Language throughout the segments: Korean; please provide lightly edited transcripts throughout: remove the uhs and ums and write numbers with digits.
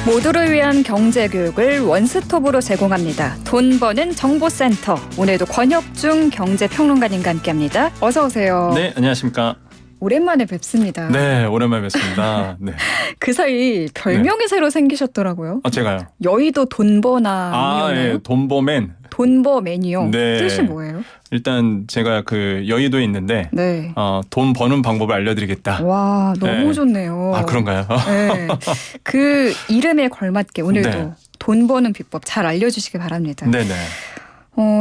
모두를 위한 경제교육을 원스톱으로 제공합니다. 돈 버는 정보센터. 오늘도 권혁중 경제평론가님과 함께합니다. 어서 오세요. 네, 안녕하십니까. 오랜만에 뵙습니다. 네, 오랜만에 뵙습니다. 네. 그 사이 별명이 새로 생기셨더라고요. 제가요. 여의도 돈버남이었나요? 예, 돈버맨. 돈버맨이요. 네. 뜻이 뭐예요? 일단 제가 그 여의도에 있는데 네. 돈 버는 방법을 알려드리겠다. 와, 너무 네. 좋네요. 그런가요? 네. 그 이름에 걸맞게 오늘도 네. 돈 버는 비법 잘 알려주시기 바랍니다. 네네.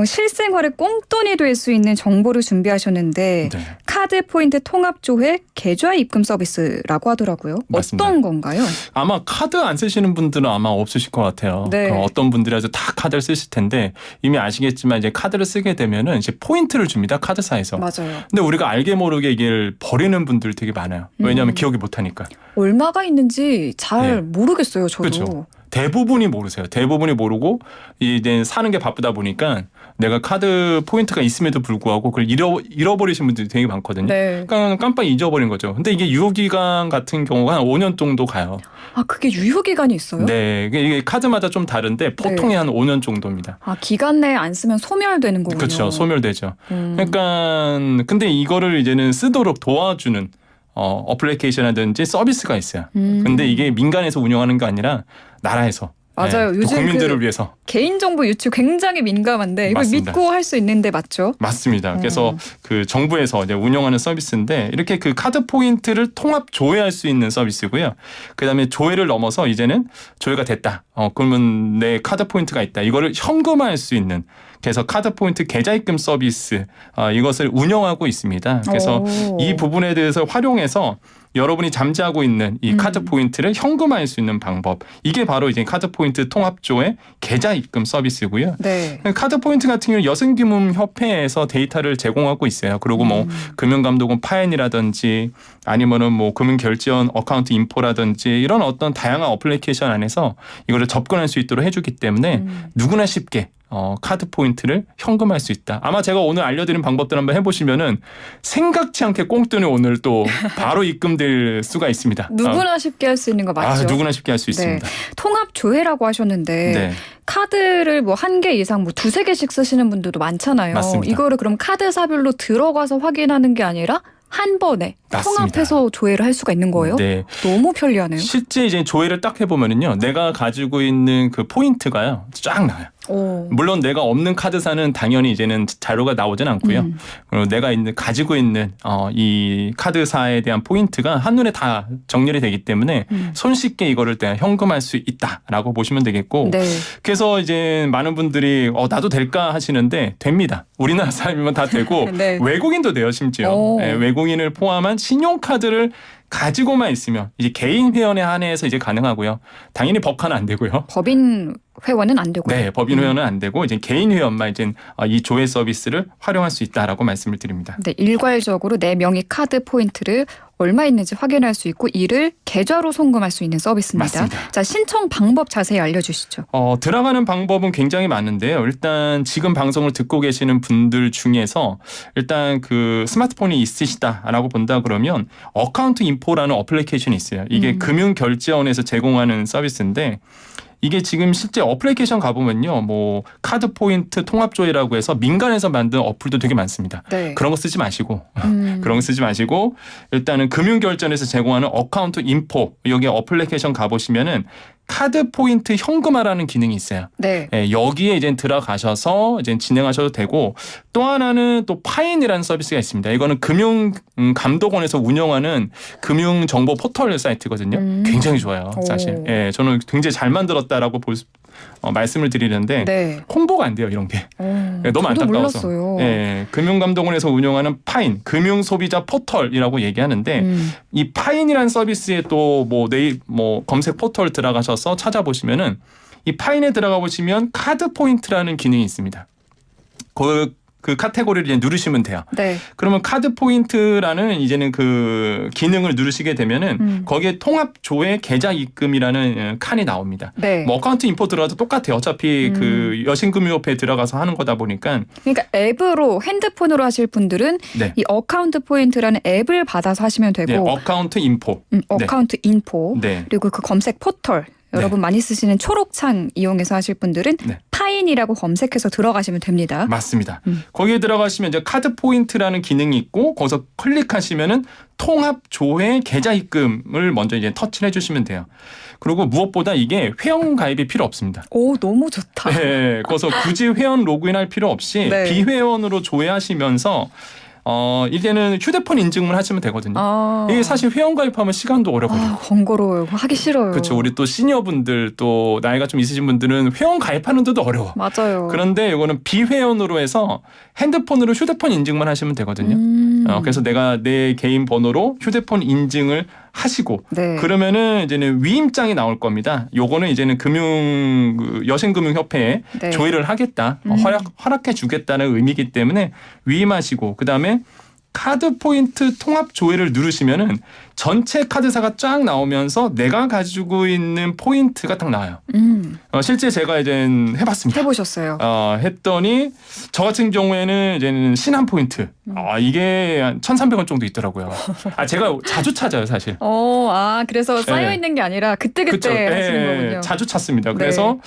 실생활에 꽁돈이 될 수 있는 정보를 준비하셨는데 네. 카드 포인트 통합조회 계좌 입금 서비스라고 하더라고요. 맞습니다. 어떤 건가요? 아마 카드 안 쓰시는 분들은 아마 없으실 것 같아요. 네. 어떤 분들이라도 다 카드를 쓰실 텐데 이미 아시겠지만 이제 카드를 쓰게 되면은 이제 포인트를 줍니다. 카드사에서. 맞아요. 근데 우리가 알게 모르게 이걸 버리는 분들이 되게 많아요. 왜냐하면 기억이 못하니까. 얼마가 있는지 잘 네. 모르겠어요. 저도. 그렇죠. 대부분이 모르세요. 대부분이 모르고 이제 사는 게 바쁘다 보니까 내가 카드 포인트가 있음에도 불구하고 그걸 잃어버리신 분들이 되게 많거든요. 네. 그러니까 깜빡 잊어버린 거죠. 근데 이게 유효기간 같은 경우가 한 5년 정도 가요. 그게 유효기간이 있어요? 네. 이게 카드마다 좀 다른데 보통이 네. 한 5년 정도입니다. 기간 내에 안 쓰면 소멸되는 거군요. 그렇죠. 소멸되죠. 그러니까 근데 이거를 이제는 쓰도록 도와주는 어플리케이션이라든지 서비스가 있어요. 근데 이게 민간에서 운영하는 게 아니라 나라에서. 맞아요. 네, 요즘 국민들을 위해서. 개인정보 유출 굉장히 민감한데 이걸 맞습니다. 믿고 할 수 있는데 맞죠? 맞습니다. 그래서 그 정부에서 이제 운영하는 서비스인데 이렇게 그 카드 포인트를 통합 조회할 수 있는 서비스고요. 그다음에 조회를 넘어서 이제는 조회가 됐다. 그러면 내 카드 포인트가 있다. 이거를 현금화할 수 있는. 그래서 카드 포인트 계좌 입금 서비스 이것을 운영하고 있습니다. 그래서 이 부분에 대해서 활용해서 여러분이 잠재하고 있는 이 카드 포인트를 현금화할 수 있는 방법. 이게 바로 이제 카드 포인트 통합조의 계좌 입금 서비스고요. 네. 카드 포인트 같은 경우는 여성금융협회에서 데이터를 제공하고 있어요. 그리고 뭐 금융감독원 파엔이라든지 아니면은 뭐 금융결제원 어카운트 인포라든지 이런 어떤 다양한 어플리케이션 안에서 이거를 접근할 수 있도록 해주기 때문에 누구나 쉽게 카드 포인트를 현금할 수 있다. 아마 제가 오늘 알려드린 방법들 한번 해보시면은 생각지 않게 꽁돈이 오늘 또 바로 입금될 수가 있습니다. 누구나 쉽게 할 수 있는 거 맞죠? 누구나 쉽게 할 수 있습니다. 통합 조회라고 하셨는데 네. 카드를 뭐 한 개 이상 뭐 두세 개씩 쓰시는 분들도 많잖아요. 맞습니다. 이거를 그럼 카드사별로 들어가서 확인하는 게 아니라 한 번에 맞습니다. 통합해서 조회를 할 수가 있는 거예요? 네. 너무 편리하네요. 실제 이제 조회를 딱 해보면은요, 내가 가지고 있는 그 포인트가요, 쫙 나와요. 물론 내가 없는 카드사는 당연히 이제는 자료가 나오진 않고요. 그리고 내가 가지고 있는 이 카드사에 대한 포인트가 한눈에 다 정렬이 되기 때문에 손쉽게 이거를 내가 현금할 수 있다라고 보시면 되겠고. 네. 그래서 이제 많은 분들이 나도 될까 하시는데 됩니다. 우리나라 사람이면 다 되고 네. 외국인도 돼요, 심지어. 네, 외국인을 포함한 신용카드를 가지고만 있으면 이제 개인 회원에 한해서 이제 가능하고요. 당연히 법카는 안 되고요. 법인 회원은 안 되고요. 네, 법인 회원은 안 되고 이제 개인 회원만 이제 이 조회 서비스를 활용할 수 있다라고 말씀을 드립니다. 네, 일괄적으로 내 명의 카드 포인트를 얼마 있는지 확인할 수 있고 이를 계좌로 송금할 수 있는 서비스입니다. 맞습니다. 자, 신청 방법 자세히 알려주시죠. 들어가는 방법은 굉장히 많은데요. 일단 지금 방송을 듣고 계시는 분들 중에서 일단 그 스마트폰이 있으시다라고 본다 그러면 어카운트 인포라는 어플리케이션이 있어요. 이게 금융결제원에서 제공하는 서비스인데 이게 지금 실제 어플리케이션 가보면요. 뭐 카드 포인트 통합조회라고 해서 민간에서 만든 어플도 되게 많습니다. 네. 그런 거 쓰지 마시고 그런 거 쓰지 마시고 일단은 금융결제원에서 제공하는 어카운트 인포 여기 어플리케이션 가보시면은 카드 포인트 현금화라는 기능이 있어요. 네. 여기에 이제 들어가셔서 이제 진행하셔도 되고 또 하나는 또 파인이라는 서비스가 있습니다. 이거는 금융감독원에서 운영하는 금융정보 포털 사이트거든요. 굉장히 좋아요, 사실. 저는 굉장히 잘 만들었다라고 말씀을 드리는데 네. 홍보가 안 돼요, 이런 게. 너무 저도 안타까워서. 몰랐어요. 금융감독원에서 운영하는 파인, 금융소비자 포털이라고 얘기하는데 이 파인이라는 서비스에 또 뭐 검색 포털 들어가셔서 찾아보시면은 이 파인에 들어가 보시면 카드 포인트라는 기능이 있습니다. 그 카테고리를 이제 누르시면 돼요. 네. 그러면 카드 포인트라는 이제는 그 기능을 누르시게 되면은 거기에 통합 조회 계좌 입금이라는 칸이 나옵니다. 네. 뭐 어카운트 인포 들어가도 똑같아요. 어차피 그 여신금융협회에 들어가서 하는 거다 보니까. 그러니까 앱으로 핸드폰으로 하실 분들은 네. 이 어카운트 포인트라는 앱을 받아서 하시면 되고 네, 어카운트 인포. 어카운트 인포 네. 그리고 그 검색 포털 여러분 많이 쓰시는 초록창 이용해서 하실 분들은 네. 파인이라고 검색해서 들어가시면 됩니다. 맞습니다. 거기에 들어가시면 이제 카드 포인트라는 기능이 있고 거기서 클릭하시면은 통합 조회 계좌 입금을 먼저 이제 터치를 해주시면 돼요. 그리고 무엇보다 이게 회원 가입이 필요 없습니다. 오, 너무 좋다. 네, 그래서 굳이 회원 로그인할 필요 없이 네. 비회원으로 조회하시면서 이제는 휴대폰 인증만 하시면 되거든요. 아, 이게 사실 회원 가입하면 시간도 오래 걸리고. 번거로워요. 하기 싫어요. 그렇죠. 우리 또 시니어분들 또 나이가 좀 있으신 분들은 회원 가입하는데도 어려워. 맞아요. 그런데 이거는 비회원으로 해서 핸드폰으로 휴대폰 인증만 하시면 되거든요. 그래서 내가 내 개인 번호로 휴대폰 인증을 하시고 네. 그러면은 이제는 위임장이 나올 겁니다. 요거는 이제는 여신금융협회에 네. 조회를 하겠다, 허락해 주겠다는 의미이기 때문에 위임하시고 그다음에 카드 포인트 통합 조회를 누르시면은 전체 카드사가 쫙 나오면서 내가 가지고 있는 포인트가 딱 나와요. 실제 제가 이제 해봤습니다. 해보셨어요? 했더니 저 같은 경우에는 이제는 신한 포인트. 이게 한 1,300원 정도 있더라고요. 제가 자주 찾아요, 사실. 그래서 쌓여 있는 게 아니라 그때그때 그쵸? 하시는 거군요. 자주 찾습니다. 네. 그래서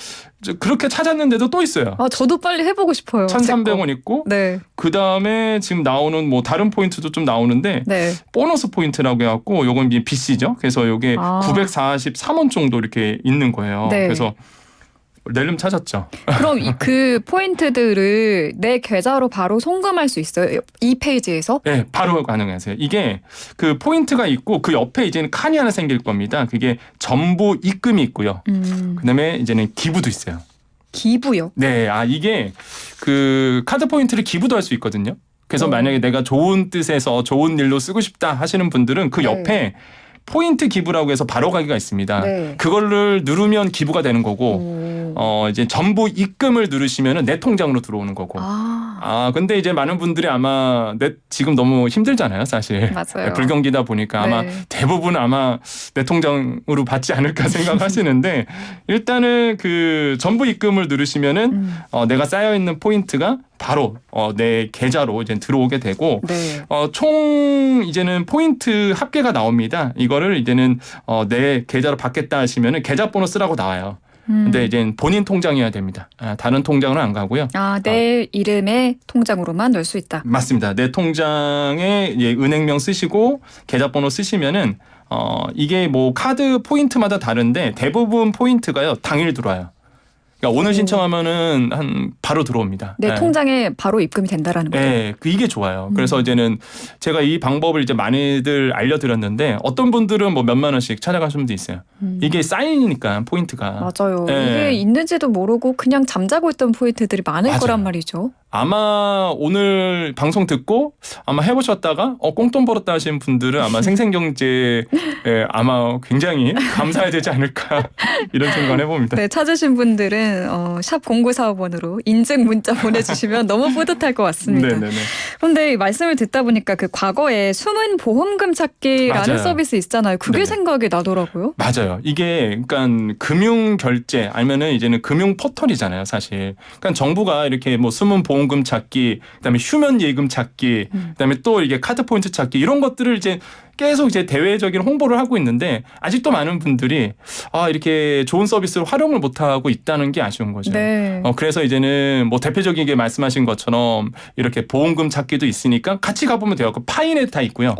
그렇게 찾았는데도 또 있어요. 저도 빨리 해보고 싶어요. 1,300원 있고 네. 그 다음에 지금 나오는 뭐 다른 포인트도 좀 나오는데 네. 보너스 포인트라고 해갖고 요건 이제 BC죠. 그래서 요게 943원 정도 이렇게 있는 거예요. 네. 그래서 낼름 찾았죠. 그럼 그 포인트들을 내 계좌로 바로 송금할 수 있어요? 이 페이지에서? 네, 바로 가능하세요. 이게 그 포인트가 있고 그 옆에 이제는 칸이 하나 생길 겁니다. 그게 전부 입금이 있고요. 그다음에 이제는 기부도 있어요. 기부요? 네, 이게 그 카드 포인트를 기부도 할 수 있거든요. 그래서 만약에 내가 좋은 뜻에서 좋은 일로 쓰고 싶다 하시는 분들은 그 옆에 포인트 기부라고 해서 바로 가기가 있습니다. 네. 그거를 누르면 기부가 되는 거고, 이제 전부 입금을 누르시면은 내 통장으로 들어오는 거고. 근데 이제 많은 분들이 아마 지금 너무 힘들잖아요, 사실. 맞아요. 불경기다 보니까 아마 대부분 아마 내 통장으로 받지 않을까 생각하시는데 일단은 그 전부 입금을 누르시면은 내가 쌓여 있는 포인트가 바로 내 계좌로 이제 들어오게 되고 총 이제는 포인트 합계가 나옵니다. 이거를 이제는 내 계좌로 받겠다 하시면은 계좌번호 쓰라고 나와요. 근데 이제 본인 통장이어야 됩니다. 다른 통장은 안 가고요. 내 이름의 통장으로만 넣을 수 있다. 맞습니다. 내 통장에 은행명 쓰시고 계좌번호 쓰시면은 이게 뭐 카드 포인트마다 다른데 대부분 포인트가요 당일 들어와요. 그러니까 오늘 신청하면은 바로 들어옵니다. 내 통장에 바로 입금이 된다라는 거죠. 네, 이게 좋아요. 그래서 이제는 제가 이 방법을 이제 많이들 알려드렸는데 어떤 분들은 뭐 몇만 원씩 찾아가시는 분도 있어요. 이게 쌓이니까 포인트가. 맞아요. 이게 있는지도 모르고 그냥 잠자고 있던 포인트들이 많을 거란 말이죠. 아마 오늘 방송 듣고 아마 해보셨다가 꽁돈 벌었다 하시는 분들은 아마 생생경제에 아마 굉장히 감사해야 되지 않을까 이런 생각을 해봅니다. 네, 찾으신 분들은 샵 0945번으로 인증 문자 보내주시면 너무 뿌듯할 것 같습니다. 네네네. 그런데 말씀을 듣다 보니까 그 과거에 숨은 보험금 찾기라는 맞아요. 서비스 있잖아요. 그게 네네. 생각이 나더라고요. 맞아요. 이게 그러니까 금융 결제 아니면은 이제는 금융 포털이잖아요, 사실. 그러니까 정부가 이렇게 뭐 숨은 보험금 찾기, 그다음에 휴면 예금 찾기, 그다음에 또 이게 카드 포인트 찾기 이런 것들을 이제 계속 이제 대외적인 홍보를 하고 있는데 아직도 많은 분들이 이렇게 좋은 서비스를 활용을 못 하고 있다는 게 아쉬운 거죠. 네. 그래서 이제는 뭐 대표적인 게 말씀하신 것처럼 이렇게 보험금 찾기도 있으니까 같이 가보면 돼요. 그 파인에 다 있고요.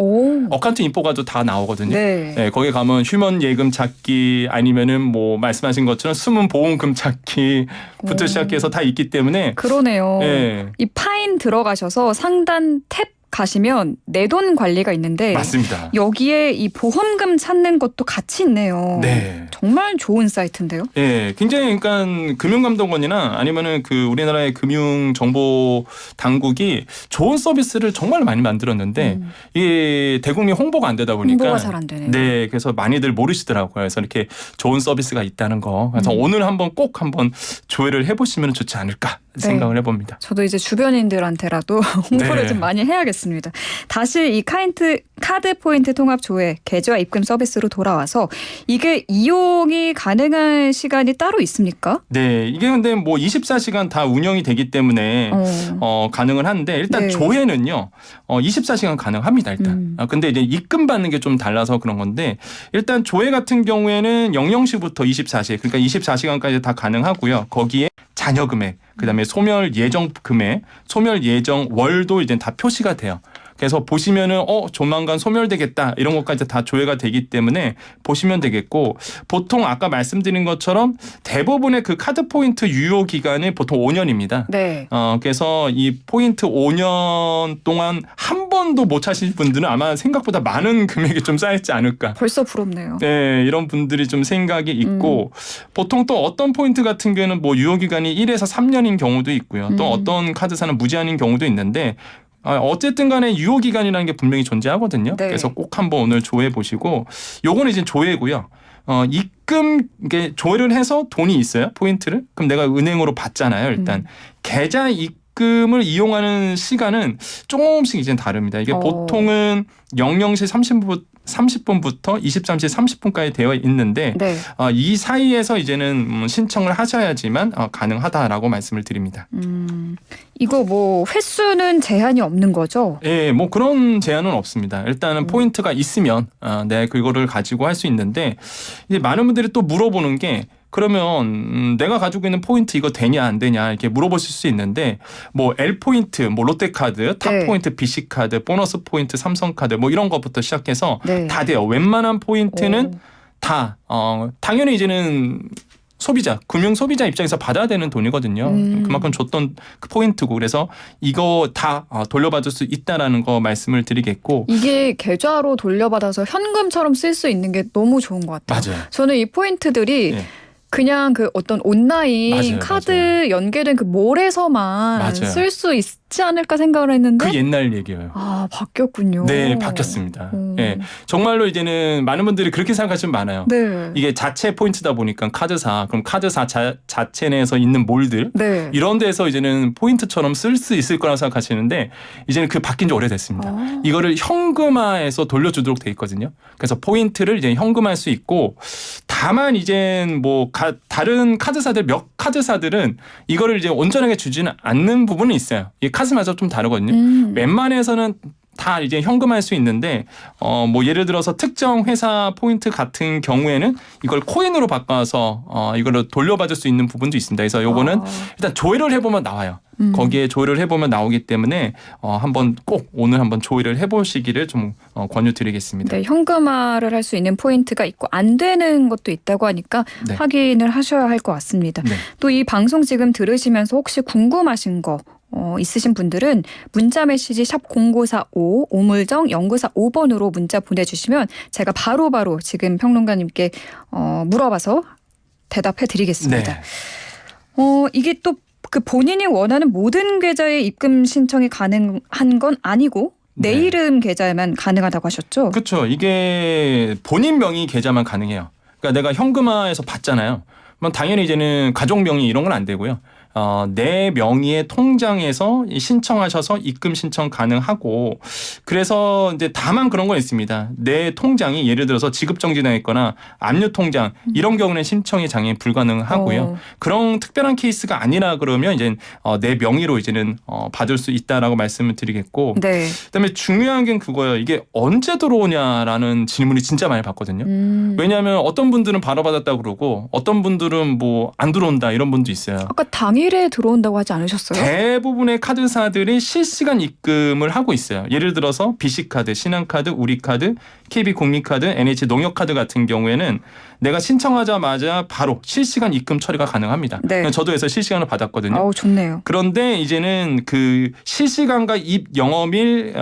어카운트 인포가도 다 나오거든요. 네. 거기 가면 휴면 예금 찾기 아니면은 뭐 말씀하신 것처럼 숨은 보험금 찾기부터 시작해서 다 있기 때문에 그러네요. 네. 이 파인 들어가셔서 상단 탭 가시면 내 돈 관리가 있는데 맞습니다. 여기에 이 보험금 찾는 것도 같이 있네요. 네. 정말 좋은 사이트인데요. 예, 굉장히 그러니까 금융감독원이나 아니면은 그 우리나라의 금융정보 당국이 좋은 서비스를 정말 많이 만들었는데 이게 대국민 홍보가 안 되다 보니까 홍보가 잘 안 되네요. 네, 그래서 많이들 모르시더라고요. 그래서 이렇게 좋은 서비스가 있다는 거. 그래서 오늘 한번 꼭 한번 조회를 해보시면 좋지 않을까 생각을 해봅니다. 저도 이제 주변인들한테라도 홍보를 네. 좀 많이 해야겠습니다. 다시 이 카드 포인트 통합 조회 계좌 입금 서비스로 돌아와서 이게 이용이 가능한 시간이 따로 있습니까? 네, 이게 근데 뭐 24시간 다 운영이 되기 때문에 가능은 한데 일단 네. 조회는요 24시간 가능합니다 일단. 근데 이제 입금 받는 게 좀 달라서 그런 건데 일단 조회 같은 경우에는 00시부터 24시 그러니까 24시간까지 다 가능하고요. 거기에 잔여 금액, 그다음에 소멸 예정 금액, 소멸 예정 월도 이제 다 표시가 돼요. 그래서 보시면은 조만간 소멸되겠다 이런 것까지 다 조회가 되기 때문에 보시면 되겠고 보통 아까 말씀드린 것처럼 대부분의 그 카드 포인트 유효 기간이 보통 5년입니다. 네. 그래서 이 포인트 5년 동안 한 번도 못 차실 분들은 아마 생각보다 많은 금액이 좀 쌓였지 않을까. 벌써 부럽네요. 네, 이런 분들이 좀 생각이 있고 보통 또 어떤 포인트 같은 경우는 뭐 유효 기간이 1에서 3년인 경우도 있고요. 또 어떤 카드사는 무제한인 경우도 있는데 어쨌든 간에 유효 기간이라는 게 분명히 존재하거든요. 네. 그래서 꼭 한번 오늘 조회 보시고 요거는 이제 조회고요. 입금 이게 조회를 해서 돈이 있어요. 포인트를. 그럼 내가 은행으로 받잖아요. 일단 계좌 입금을 이용하는 시간은 조금씩 이제 다릅니다. 이게 보통은 00시 30분부터 23시 30분까지 되어 있는데 네. 이 사이에서 이제는 신청을 하셔야지만 가능하다라고 말씀을 드립니다. 이거 뭐 횟수는 제한이 없는 거죠? 예, 뭐 그런 제한은 없습니다. 일단은 포인트가 있으면 네, 그거를 가지고 할 수 있는데 이제 많은 분들이 또 물어보는 게 그러면 내가 가지고 있는 포인트 이거 되냐 안 되냐 이렇게 물어보실 수 있는데 뭐 L 포인트, 뭐 롯데 카드, 탑 네. 포인트, BC 카드, 보너스 포인트, 삼성 카드 뭐 이런 것부터 시작해서 네. 다 돼요. 웬만한 포인트는 다 당연히 이제는 소비자, 금융 소비자 입장에서 받아야 되는 돈이거든요. 그만큼 줬던 그 포인트고 그래서 이거 다 돌려받을 수 있다라는 거 말씀을 드리겠고 이게 계좌로 돌려받아서 현금처럼 쓸 수 있는 게 너무 좋은 것 같아요. 맞아요. 저는 이 포인트들이 예. 그냥 그 어떤 온라인 맞아요, 카드 맞아요. 연계된 그 몰에서만 맞아요. 쓸 수 있지 않을까 생각을 했는데 그 옛날 얘기예요. 바뀌었군요. 네, 바뀌었습니다. 예, 정말로 이제는 많은 분들이 그렇게 생각하시면 많아요. 네. 이게 자체 포인트다 보니까 카드사, 그럼 카드사 자체 내에서 있는 몰들 네. 이런 데서 이제는 포인트처럼 쓸 수 있을 거라고 생각하시는데 이제는 그 바뀐 지 오래됐습니다. 이거를 현금화해서 돌려주도록 돼 있거든요. 그래서 포인트를 이제 현금화할 수 있고 다만 이젠 뭐 다른 카드사들 몇 카드사들은 이거를 이제 온전하게 주지는 않는 부분은 있어요. 이 카드마저 좀 다르거든요. 웬만해서는 다 이제 현금화할 수 있는데 뭐 예를 들어서 특정 회사 포인트 같은 경우에는 이걸 코인으로 바꿔서 이걸로 돌려받을 수 있는 부분도 있습니다. 그래서 요거는 일단 조회를 해보면 나와요. 거기에 조회를 해보면 나오기 때문에 한번 꼭 오늘 한번 조회를 해보시기를 좀 권유드리겠습니다. 네, 현금화를 할 수 있는 포인트가 있고 안 되는 것도 있다고 하니까 네. 확인을 하셔야 할 것 같습니다. 네. 또 이 방송 지금 들으시면서 혹시 궁금하신 거 있으신 분들은 문자 메시지 샵 0945 오물정 0945번으로 문자 보내주시면 제가 바로바로 지금 평론가님께 물어봐서 대답해 드리겠습니다. 네. 이게 또 그 본인이 원하는 모든 계좌에 입금 신청이 가능한 건 아니고 내 네. 이름 계좌에만 가능하다고 하셨죠? 그렇죠. 이게 본인 명의 계좌만 가능해요. 그러니까 내가 현금화해서 받잖아요. 그럼 당연히 이제는 가족 명의 이런 건 안 되고요. 내 명의의 통장에서 신청하셔서 입금 신청 가능하고 그래서 이제 다만 그런 건 있습니다. 내 통장이 예를 들어서 지급 정지나 있거나 압류 통장 이런 경우는 신청이 당연히 불가능하고요. 그런 특별한 케이스가 아니라 그러면 이제 내 명의로 이제는 받을 수 있다라고 말씀을 드리겠고 네. 그다음에 중요한 게 그거예요. 이게 언제 들어오냐라는 질문이 진짜 많이 받거든요. 왜냐하면 어떤 분들은 바로 받았다고 그러고 어떤 분들은 뭐 안 들어온다 이런 분도 있어요. 아까 당일에 들어온다고 하지 않으셨어요? 대부분의 카드사들이 실시간 입금을 하고 있어요. 예를 들어서 BC카드, 신한카드, 우리카드, KB국민카드, NH농협카드 같은 경우에는 내가 신청하자마자 바로 실시간 입금 처리가 가능합니다. 네. 저도 해서 실시간으로 받았거든요. 좋네요. 그런데 이제는 그 실시간과 입 영업일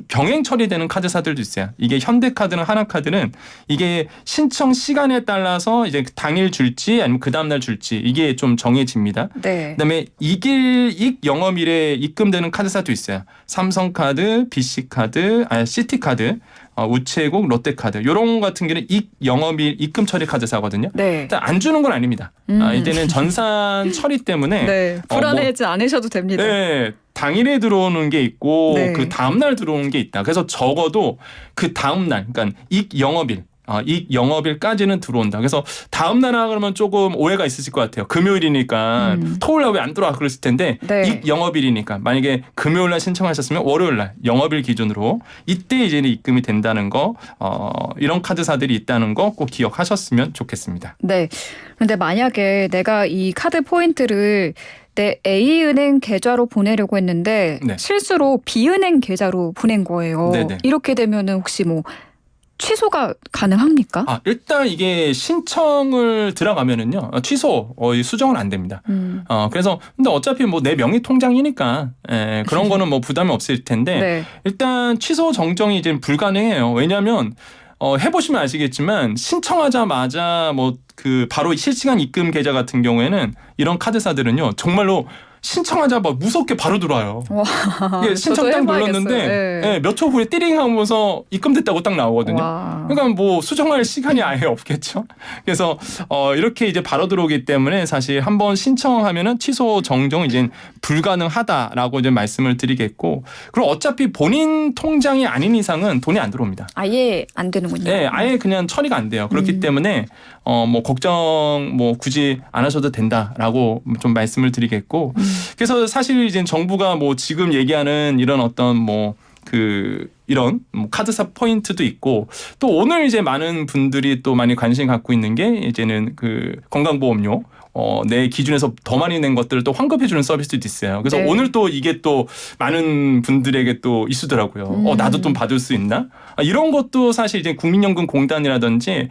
병행 처리되는 카드사들도 있어요. 이게 현대카드나 하나카드는 이게 신청 시간에 따라서 이제 당일 줄지 아니면 그 다음날 줄지 이게 좀 정해집니다. 네. 그다음에 이길 영업일에 입금되는 카드사도 있어요. 삼성카드, BC카드, CT카드 우체국, 롯데카드 이런 같은 경우는 영업일 입금 처리 카드사거든요. 네. 일단 안 주는 건 아닙니다. 이때는 전산 처리 때문에 네. 불안해하지 않으셔도 됩니다. 네. 당일에 들어오는 게 있고 네. 그 다음 날 들어오는 게 있다. 그래서 적어도 그 다음 날, 그러니까 영업일까지는 들어온다. 그래서 다음 날이라 그러면 조금 오해가 있으실 것 같아요. 금요일이니까 토요일 날 왜 안 들어와 그랬을 텐데 네. 영업일이니까 만약에 금요일 날 신청하셨으면 월요일 날 영업일 기준으로 이때 이제 입금이 된다는 거 이런 카드사들이 있다는 거 꼭 기억하셨으면 좋겠습니다. 네. 그런데 만약에 내가 이 카드 포인트를 내 A은행 계좌로 보내려고 했는데 네. 실수로 B은행 계좌로 보낸 거예요. 네네. 이렇게 되면은 혹시 뭐 취소가 가능합니까? 일단 이게 신청을 들어가면은요 취소 수정은 안 됩니다. 그래서 근데 어차피 뭐 내 명의 통장이니까 그런 거는 뭐 부담이 없을 텐데 네. 일단 취소 정정이 이제 불가능해요. 왜냐하면 해보시면 아시겠지만 신청하자마자 뭐 그 바로 실시간 입금 계좌 같은 경우에는 이런 카드사들은요 정말로 신청하자마자 무섭게 바로 들어와요. 와, 이게 신청 딱 눌렀는데 네. 몇 초 후에 띠링 하면서 입금됐다고 딱 나오거든요. 와. 그러니까 뭐 수정할 시간이 아예 없겠죠. 그래서 이렇게 이제 바로 들어오기 때문에 사실 한번 신청하면은 취소 정정은 이제 불가능하다라고 이제 말씀을 드리겠고, 그리고 어차피 본인 통장이 아닌 이상은 돈이 안 들어옵니다. 아예 안 되는군요. 네, 아예 그냥 처리가 안 돼요. 그렇기 때문에 뭐 걱정 뭐 굳이 안 하셔도 된다라고 좀 말씀을 드리겠고, 그래서 사실 이제 정부가 뭐 지금 얘기하는 이런 어떤 뭐 이런 카드사 포인트도 있고, 또 오늘 이제 많은 분들이 또 많이 관심 갖고 있는 게 이제는 그 건강보험료 내 기준에서 더 많이 낸 것들을 또 환급해주는 서비스도 있어요. 그래서 네. 오늘 또 이게 또 많은 분들에게 또 이슈더라고요. 나도 좀 받을 수 있나? 이런 것도 사실 이제 국민연금공단이라든지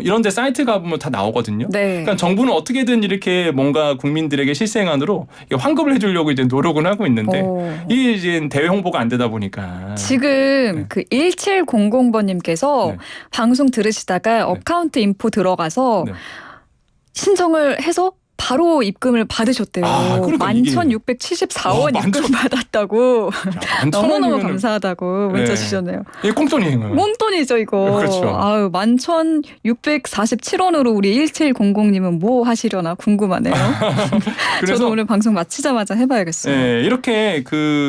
이런 데 사이트 가보면 다 나오거든요. 네. 그러니까 정부는 어떻게든 이렇게 뭔가 국민들에게 실생안으로 환급을 해주려고 이제 노력은 하고 있는데 이게 이제 대외 홍보가 안 되다 보니까 지금 네. 그 1700번님께서 네. 방송 들으시다가 어카운트 인포 들어가서 네. 신청을 해서 바로 입금을 받으셨대요. 그러니까 이게 11,674원 입금 받았다고. 너무너무 감사하다고 문자 주셨네요. 이게 꽁돈이에요. 몽돈이죠 이거. 그렇죠. 아유, 11,647원으로 우리 1700님은 뭐 하시려나 궁금하네요. 그래서 저도 오늘 방송 마치자마자 해봐야겠어요. 네, 이렇게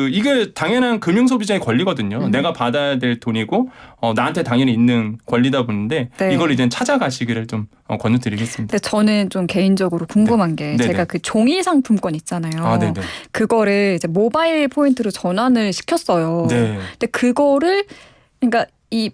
이게 당연한 금융 소비자의 권리거든요. 내가 받아야 될 돈이고 나한테 당연히 있는 권리다 보는데 네. 이걸 이제 찾아가시기를 좀 권유드리겠습니다. 근데 저는 좀 개인적으로 궁금한 게 네네. 제가 그 종이 상품권 있잖아요. 네네. 그거를 이제 모바일 포인트로 전환을 시켰어요. 네. 근데 그거를 그러니까 이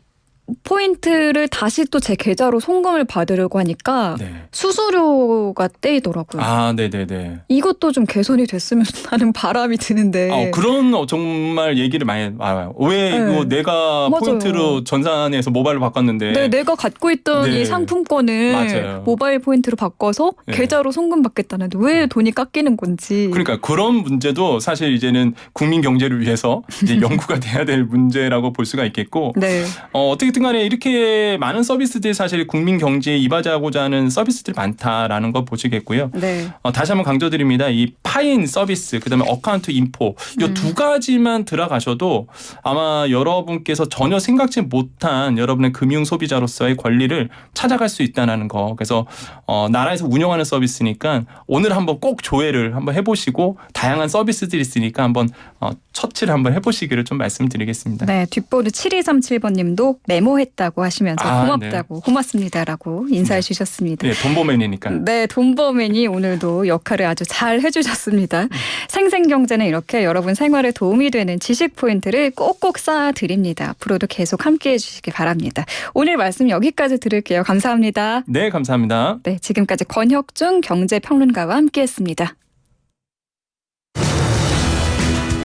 포인트를 다시 또 제 계좌로 송금을 받으려고 하니까 네. 수수료가 떼이더라고요. 네네네. 이것도 좀 개선이 됐으면 하는 바람이 드는데. 그런 정말 얘기를 많이 와요. 왜 네. 이거 내가 맞아요. 포인트로 전산해서 모바일로 바꿨는데 네, 내가 갖고 있던 네. 이 상품권을 맞아요. 모바일 포인트로 바꿔서 네. 계좌로 송금받겠다는데 왜 돈이 깎이는 건지. 그러니까 그런 문제도 사실 이제는 국민 경제를 위해서 이제 연구가 돼야 될 문제라고 볼 수가 있겠고 네. 어떻게든 간에 이렇게 많은 서비스들이 사실 국민 경제에 이바지하고자 하는 서비스들이 많다라는 거 보시겠고요. 네. 다시 한번 강조드립니다. 이 파인 서비스, 그다음에 어카운트 인포 이 두 가지만 들어가셔도 아마 여러분께서 전혀 생각지 못한 여러분의 금융 소비자로서의 권리를 찾아갈 수 있다는 거. 그래서 나라에서 운영하는 서비스니까 오늘 한번 꼭 조회를 한번 해보시고 다양한 서비스들이 있으니까 한번 처치를 한번 해보시기를 좀 말씀드리겠습니다. 네, 뒷번호 7237번님도 메모했다고 하시면서 고맙다고 고맙습니다라고 인사해 주셨습니다. 네, 돈보맨이니까. 네, 돈버맨이 오늘도 역할을 아주 잘 해주셨습니다. 생생경제는 이렇게 여러분 생활에 도움이 되는 지식 포인트를 꼭꼭 쌓아드립니다. 앞으로도 계속 함께해 주시기 바랍니다. 오늘 말씀 여기까지 들을게요. 감사합니다. 네, 감사합니다. 네, 지금까지 권혁중 경제평론가와 함께했습니다.